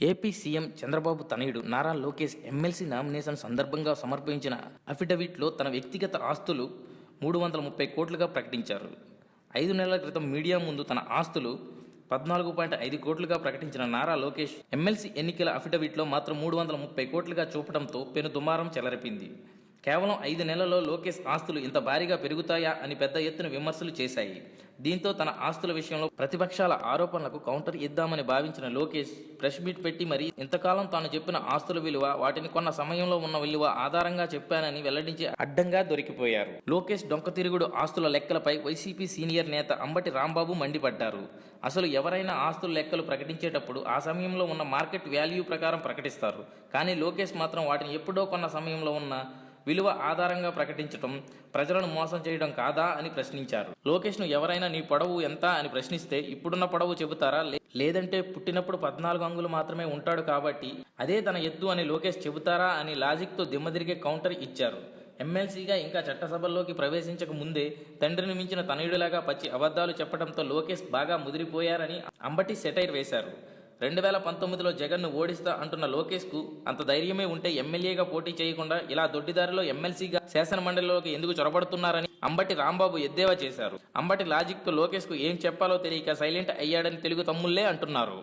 AP CM Chandrababu తనయుడు Nara Lokesh MLC nomination సందర్భంగా సమర్పించిన అఫిడవిట్లో తన వ్యక్తిగత ఆస్తులు 330 కోట్లుగా ప్రకటించారు. 5 నెలల క్రితం మీడియా ముందు తన ఆస్తులు 14.5 కోట్లుగా ప్రకటించిన నారా లోకేష్ ఎమ్మెల్సీ ఎన్నికల అఫిడవిట్లో మాత్రం 330 కోట్లుగా చూపడంతో పెను దుమారం చెలరిపింది. కేవలం 5 నెలల్లో లోకేష్ ఆస్తులు ఇంత భారీగా పెరుగుతాయా అని పెద్ద ఎత్తున విమర్శలు చేశాయి. దీంతో తన ఆస్తుల విషయంలో ప్రతిపక్షాల ఆరోపణలకు కౌంటర్ ఇద్దామని భావించిన లోకేష్ ప్రెస్ మీట్ పెట్టి మరీ ఇంతకాలం తాను చెప్పిన ఆస్తుల విలువ, వాటిని కొన్న సమయంలో ఉన్న విలువ ఆధారంగా చెప్పానని వెల్లడించి అడ్డంగా దొరికిపోయారు. లోకేష్ డొంక తిరుగుడు ఆస్తుల లెక్కలపై వైసీపీ సీనియర్ నేత అంబటి రాంబాబు మండిపడ్డారు. అసలు ఎవరైనా ఆస్తుల లెక్కలు ప్రకటించేటప్పుడు ఆ సమయంలో ఉన్న మార్కెట్ వాల్యూ ప్రకారం ప్రకటిస్తారు. కానీ లోకేష్ మాత్రం వాటిని ఎప్పుడో కొన్న సమయంలో ఉన్న విలువ ఆధారంగా ప్రకటించడం ప్రజలను మోసం చేయడం కాదా అని ప్రశ్నించారు. లోకేష్ను ఎవరైనా నీ పొడవు ఎంత అని ప్రశ్నిస్తే ఇప్పుడున్న పొడవు చెబుతారా, లేదంటే పుట్టినప్పుడు 14 అంగులు మాత్రమే ఉంటాడు కాబట్టి అదే తన ఎత్తు అని లోకేష్ చెబుతారా అని లాజిక్తో దిమ్మదిరిగే కౌంటర్ ఇచ్చారు. ఎమ్మెల్సీగా ఇంకా చట్టసభల్లోకి ప్రవేశించక ముందే తండ్రిని మించిన తనయుడిలాగా పచ్చి అబద్ధాలు చెప్పడంతో లోకేష్ బాగా ముదిరిపోయారని అంబటి సెటైర్ వేశారు. 2019లో జగన్ను ఓడిస్తా అంటున్న లోకేష్కు అంత ధైర్యమే ఉంటే ఎమ్మెల్యేగా పోటీ చేయకుండా ఇలా దొడ్డిదారిలో ఎమ్మెల్సీగా శాసనమండలిలోకి ఎందుకు చొరబడుతున్నారని అంబటి రాంబాబు ఎద్దేవా చేశారు. అంబటి లాజిక్తో లోకేష్కు ఏం చెప్పాలో తెలియక సైలెంట్ అయ్యాడని తెలుగు తమ్ముళ్లే అంటున్నారు.